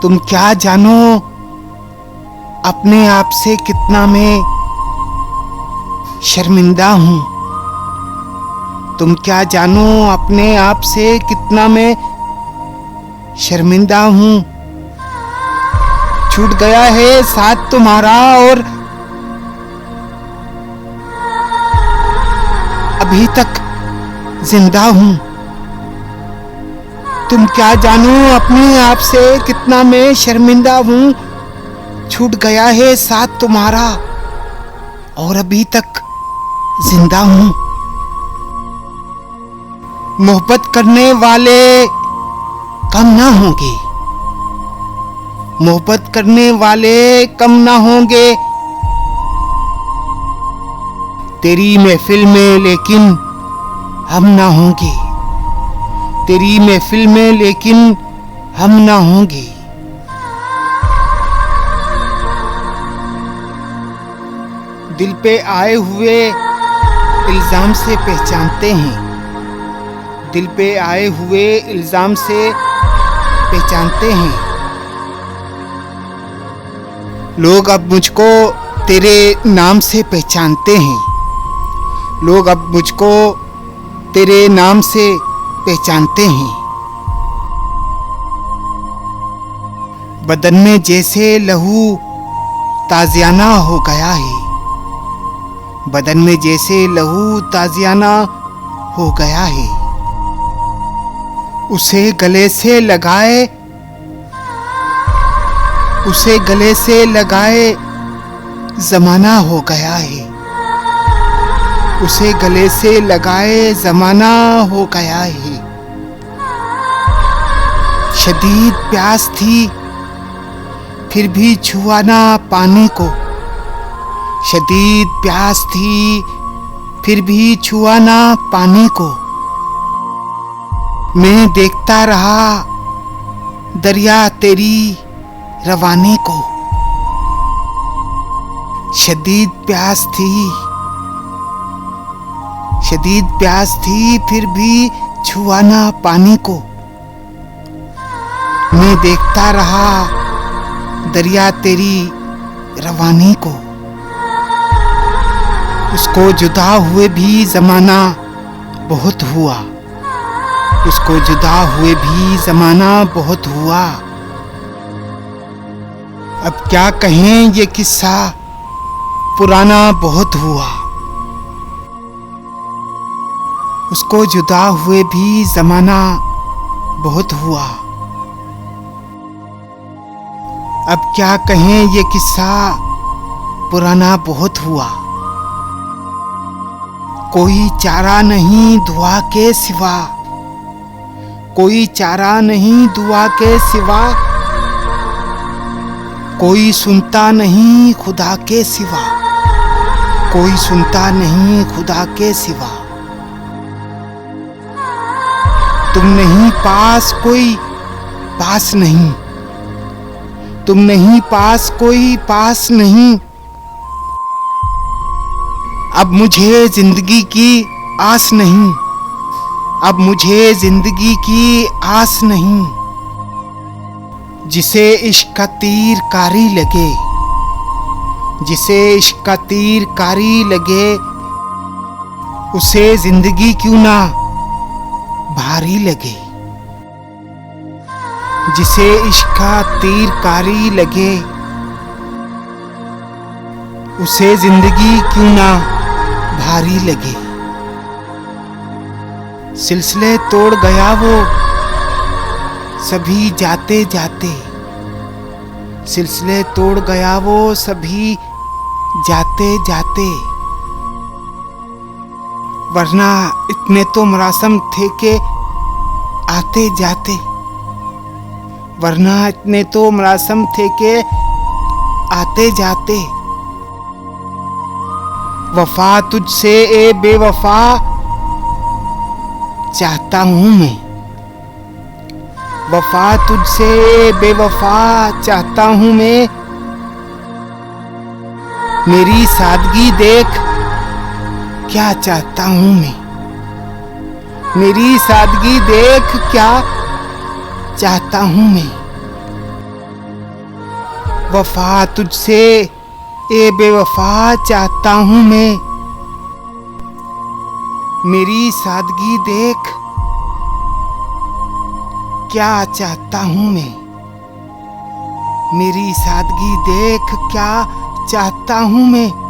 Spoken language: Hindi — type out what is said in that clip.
तुम क्या जानो अपने आप से कितना मैं शर्मिंदा हूँ। तुम क्या जानो अपने आप से कितना मैं शर्मिंदा हूँ। छूट गया है साथ तुम्हारा और अभी तक जिंदा हूँ। तुम क्या जानो अपने आप से कितना मैं शर्मिंदा हूँ। छूट गया है साथ तुम्हारा और अभी तक जिंदा हूँ। मोहब्बत करने वाले कम ना होंगे, मोहब्बत करने वाले कम ना होंगे तेरी महफिल में, लेकिन हम ना होंगे। तेरी महफिल में लेकिन हम ना होंगे। दिल पे आए हुए इल्जाम से पहचानते हैं, दिल पे आए हुए इल्जाम से पहचानते हैं। लोग अब मुझको तेरे नाम से पहचानते हैं, लोग अब मुझको तेरे नाम से पहचानते हैं। बदन में जैसे लहू ताज़ियाना हो गया है, बदन में जैसे लहू ताज़ियाना हो गया है। उसे गले से लगाए, उसे गले से लगाए ज़माना हो गया है, उसे गले से लगाए ज़माना हो गया है। शदीद प्यास थी फिर भी छुआ ना पानी को, शदीद प्यास थी फिर भी छुआ ना पानी को। मैं देखता रहा दरिया तेरी रवानी को। शदीद प्यास थी, शदीद प्यास थी फिर भी छुआ ना पानी को। मैं देखता रहा दरिया तेरी रवानी को। उसको जुदा हुए भी ज़माना बहुत हुआ, उसको जुदा हुए भी ज़माना बहुत हुआ। अब क्या कहें ये किस्सा पुराना बहुत हुआ। उसको जुदा हुए भी ज़माना बहुत हुआ। अब क्या कहें ये किस्सा पुराना बहुत हुआ। कोई चारा नहीं दुआ के सिवा, कोई चारा नहीं दुआ के सिवा। कोई सुनता नहीं खुदा के सिवा, कोई सुनता नहीं खुदा के सिवा। तुम नहीं पास कोई पास नहीं, तुम नहीं पास कोई पास नहीं। अब मुझे जिंदगी की आस नहीं, अब मुझे जिंदगी की आस नहीं। जिसे इश्क का तीर कारी लगे, जिसे इश्क का तीर कारी लगे, उसे जिंदगी क्यों ना भारी लगे। जिसे इश्क का तीर कारी लगे, उसे जिंदगी क्यों ना भारी लगे। सिलसिले तोड़ गया वो सभी जाते जाते, सिलसिले तोड़ गया वो सभी जाते जाते। वरना इतने तो मरासम थे के आते जाते, वरना इतने तो मरासम थे के आते जाते। वफा तुझसे ए बेवफा चाहता हूँ मैं, वफा तुझसे बेवफा चाहता हूँ मैं। मेरी सादगी देख क्या चाहता हूँ मैं, मेरी सादगी देख क्या चाहता हूँ मैं। वफा तुझसे ए बेवफा चाहता हूँ मैं। मेरी सादगी देख क्या चाहता हूँ मैं। मेरी सादगी देख क्या चाहता हूँ मैं।